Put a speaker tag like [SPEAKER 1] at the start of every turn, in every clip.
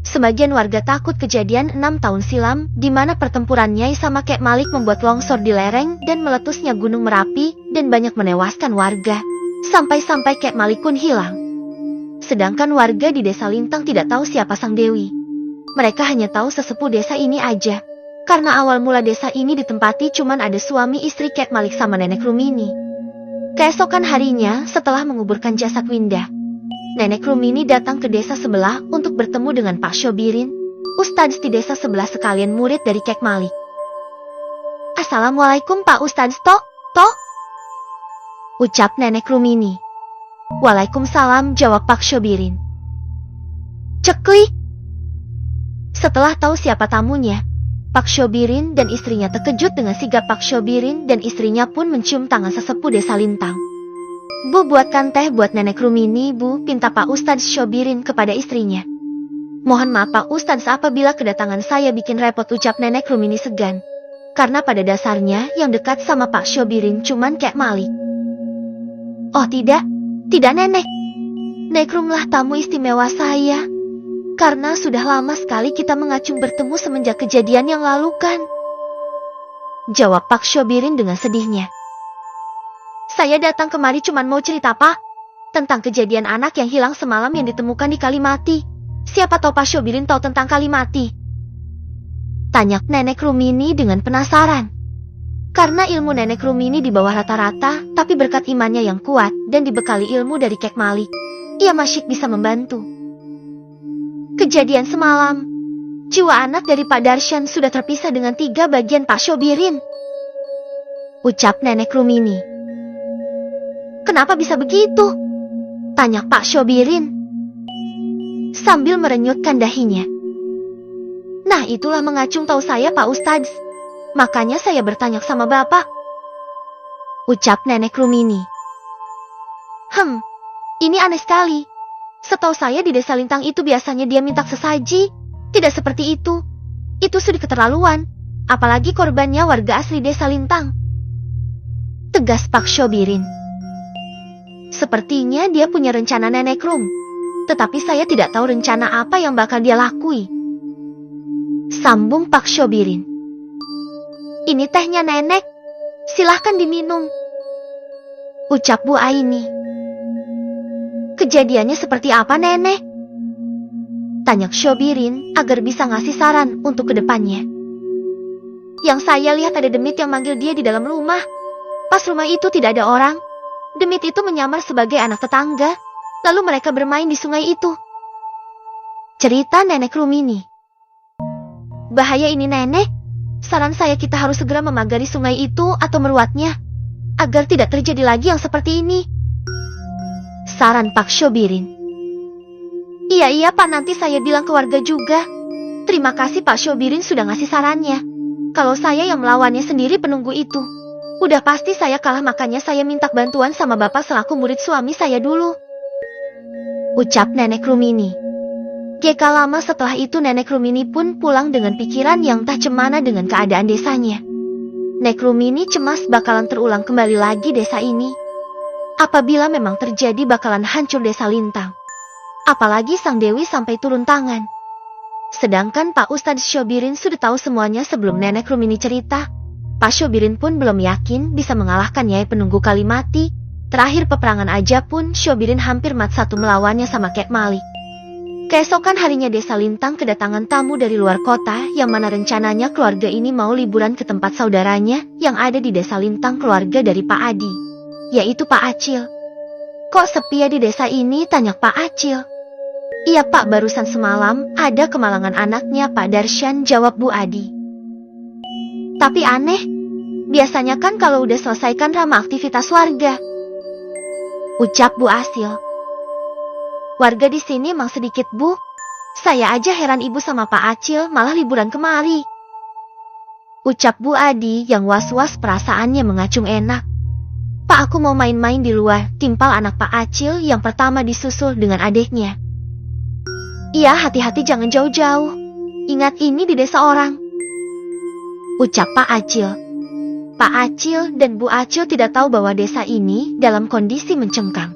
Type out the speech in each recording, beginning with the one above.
[SPEAKER 1] Sebagian warga takut kejadian 6 tahun silam, di mana pertempuran Nyai sama Kek Malik membuat longsor di lereng dan meletusnya Gunung Merapi, dan banyak menewaskan warga. Sampai-sampai Kek Malik pun hilang. Sedangkan warga di desa Lintang tidak tahu siapa Sang Dewi. Mereka hanya tahu sesepuh desa ini aja. Karena awal mula desa ini ditempati cuman ada suami istri Kek Malik sama Nenek Rumini. Keesokan harinya, setelah menguburkan jasad Winda, Nenek Rumini datang ke desa sebelah untuk bertemu dengan Pak Shobirin, Ustadz di desa sebelah sekalian murid dari Kek Malik. "Assalamualaikum Pak Ustadz Tok. Ucap Nenek Rumini. "Waalaikumsalam," jawab Pak Shobirin. "Ceklik." Setelah tahu siapa tamunya, Pak Shobirin dan istrinya terkejut dengan sigap Pak Shobirin dan istrinya pun mencium tangan sesepuh desa Lintang. "Bu, buatkan teh buat Nenek Rumini, Bu," pinta Pak Ustadz Shobirin kepada istrinya. "Mohon maaf Pak Ustadz apabila kedatangan saya bikin repot," ucap Nenek Rumini segan. Karena pada dasarnya yang dekat sama Pak Shobirin cuman Kek Malik. "Oh tidak Nenek. Nek Rumlah tamu istimewa saya. Karena sudah lama sekali kita mengacung bertemu semenjak kejadian yang lalu kan?" jawab Pak Shobirin dengan sedihnya. "Saya datang kemari cuman mau cerita Pak, tentang kejadian anak yang hilang semalam yang ditemukan di Kalimati. Siapa tahu Pak Shobirin tahu tentang Kalimati?" tanya Nenek Rumini dengan penasaran. Karena ilmu Nenek Rumini di bawah rata-rata, tapi berkat imannya yang kuat dan dibekali ilmu dari Kek Malik, ia masih bisa membantu. "Kejadian semalam, jiwa anak dari Pak Darshan sudah terpisah dengan 3 bagian Pak Shobirin," ucap Nenek Rumini. "Kenapa bisa begitu?" tanya Pak Shobirin sambil merenyutkan dahinya. "Nah itulah mengacung tahu saya Pak Ustadz. Makanya saya bertanya sama Bapak," ucap Nenek Rumini. Ini aneh sekali. Setahu saya di desa Lintang itu biasanya dia minta sesaji. Tidak seperti itu. Itu sudah keterlaluan. Apalagi korbannya warga asli desa Lintang," tegas Pak Shobirin. "Sepertinya dia punya rencana Nenek Rum. Tetapi saya tidak tahu rencana apa yang bakal dia lakui," sambung Pak Shobirin. "Ini tehnya Nenek. Silahkan diminum," ucap Bu Aini. "Kejadiannya seperti apa Nenek?" tanya Shobirin agar bisa ngasih saran untuk kedepannya. "Yang saya lihat ada demit yang manggil dia di dalam rumah. Pas rumah itu tidak ada orang, demit itu menyamar sebagai anak tetangga. Lalu mereka bermain di sungai itu," cerita Nenek Rumini. "Bahaya ini Nenek. Saran saya kita harus segera memagari sungai itu atau meruatnya, agar tidak terjadi lagi yang seperti ini," saran Pak Shobirin. Iya Pak, nanti saya bilang ke warga juga. Terima kasih Pak Shobirin sudah ngasih sarannya. Kalau saya yang melawannya sendiri penunggu itu, udah pasti saya kalah, makanya saya minta bantuan sama Bapak selaku murid suami saya dulu," ucap Nenek Rumini. Gak lama setelah itu Nenek Rumini pun pulang dengan pikiran yang tak cemana dengan keadaan desanya. Nek Rumini cemas bakalan terulang kembali lagi desa ini. Apabila memang terjadi bakalan hancur desa Lintang. Apalagi Sang Dewi sampai turun tangan. Sedangkan Pak Ustadz Shobirin sudah tahu semuanya sebelum Nenek Rumini cerita. Pak Shobirin pun belum yakin bisa mengalahkan Nyai penunggu Kalimati. Terakhir peperangan aja pun Shobirin hampir mat satu melawannya sama Kek Malik. Keesokan harinya desa Lintang kedatangan tamu dari luar kota yang mana rencananya keluarga ini mau liburan ke tempat saudaranya yang ada di desa Lintang, keluarga dari Pak Adi, yaitu Pak Acil. "Kok sepi ya di desa ini?" tanya Pak Acil. "Iya Pak, barusan semalam ada kemalangan anaknya Pak Darshan," jawab Bu Adi. "Tapi aneh, biasanya kan kalau udah selesaikan ramah aktivitas warga," ucap Bu Acil. "Warga di sini emang sedikit Bu. Saya aja heran Ibu sama Pak Acil malah liburan kemari," ucap Bu Adi yang was-was perasaannya mengacung enak. "Pak, aku mau main-main di luar," timpal anak Pak Acil yang pertama disusul dengan adiknya. "Iya, hati-hati jangan jauh-jauh. Ingat ini di desa orang," ucap Pak Acil. Pak Acil dan Bu Acil tidak tahu bahwa desa ini dalam kondisi mencengkam.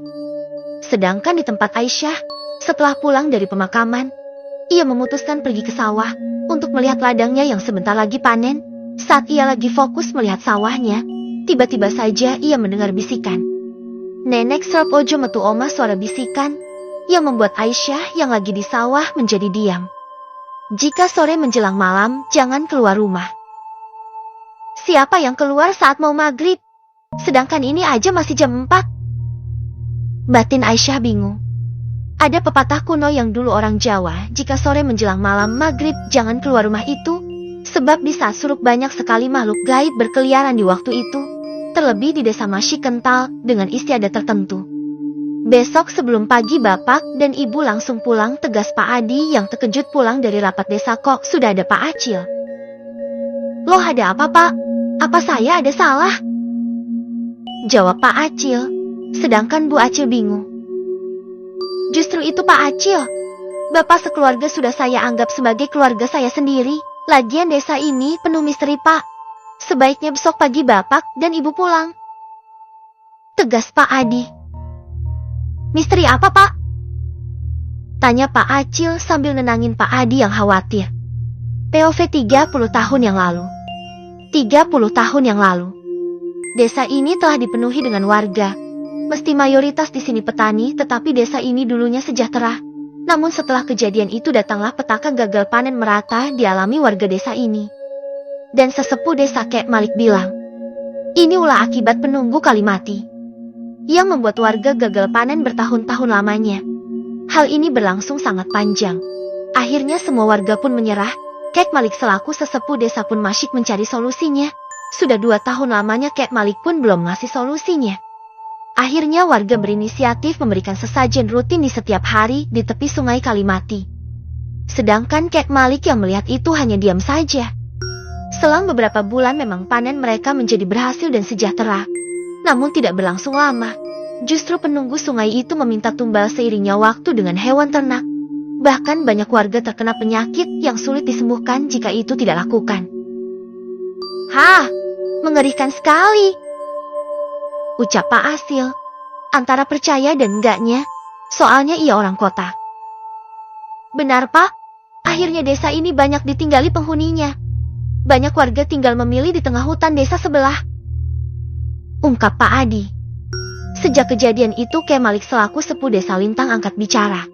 [SPEAKER 1] Sedangkan di tempat Aisyah, setelah pulang dari pemakaman, ia memutuskan pergi ke sawah untuk melihat ladangnya yang sebentar lagi panen. Saat ia lagi fokus melihat sawahnya, tiba-tiba saja ia mendengar bisikan. Nenek Serp Ojo metu Oma suara bisikan yang membuat Aisyah yang lagi di sawah menjadi diam. Jika sore menjelang malam, jangan keluar rumah. Siapa yang keluar saat mau maghrib? Sedangkan ini aja masih jam 4. Batin Aisyah bingung. Ada pepatah kuno yang dulu orang Jawa, jika sore menjelang malam maghrib jangan keluar rumah itu, sebab di saat suruk banyak sekali makhluk gaib berkeliaran di waktu itu, terlebih di desa Masyi Kental dengan istiadat tertentu. Besok sebelum pagi bapak dan ibu langsung pulang, tegas Pak Adi yang terkejut pulang dari rapat desa. Kok sudah ada Pak Acil? Loh, ada apa Pak? Apa saya ada salah? Jawab Pak Acil, sedangkan Bu Acil bingung. Justru itu Pak Acil, Bapak sekeluarga sudah saya anggap sebagai keluarga saya sendiri. Lagian desa ini penuh misteri Pak. Sebaiknya besok pagi Bapak dan Ibu pulang. Tegas Pak Adi. Misteri apa Pak? Tanya Pak Acil sambil nenangin Pak Adi yang khawatir. POV 30 tahun yang lalu. 30 tahun yang lalu. Desa ini telah dipenuhi dengan warga. Mesti mayoritas di sini petani, tetapi desa ini dulunya sejahtera. Namun setelah kejadian itu datanglah petaka gagal panen merata dialami warga desa ini. Dan sesepuh desa Kek Malik bilang, ini ulah akibat penunggu kali mati, yang membuat warga gagal panen bertahun-tahun lamanya. Hal ini berlangsung sangat panjang. Akhirnya semua warga pun menyerah. Kek Malik selaku sesepuh desa pun masyik mencari solusinya. Sudah 2 tahun lamanya Kek Malik pun belum ngasih solusinya. Akhirnya warga berinisiatif memberikan sesajen rutin di setiap hari di tepi sungai Kalimati. Sedangkan Kek Malik yang melihat itu hanya diam saja. Selang beberapa bulan memang panen mereka menjadi berhasil dan sejahtera. Namun tidak berlangsung lama. Justru penunggu sungai itu meminta tumbal seiringnya waktu dengan hewan ternak. Bahkan banyak warga terkena penyakit yang sulit disembuhkan jika itu tidak lakukan. Hah, mengerikan sekali, ucap Pak Asil, antara percaya dan enggaknya, soalnya ia orang kota. Benar Pak, akhirnya desa ini banyak ditinggali penghuninya. Banyak warga tinggal memilih di tengah hutan desa sebelah, ungkap Pak Adi. Sejak kejadian itu Kek Malik selaku sepuh desa Lintang angkat bicara.